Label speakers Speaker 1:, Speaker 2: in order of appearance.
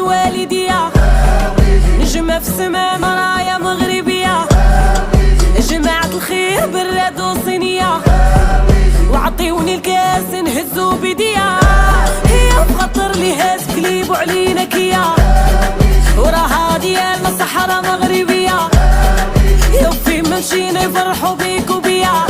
Speaker 1: ولدي والديا، نجمة في السما مرايا مغربية، جماعة الخير براد وصينية، وعطيوني الكاس نهزو بيديا، هي في خطر لي هاز كليب علينا كيا، وراها ديالنا صحراء مغربية، يا فين ما مشينا يفرحوا بيك وبيا.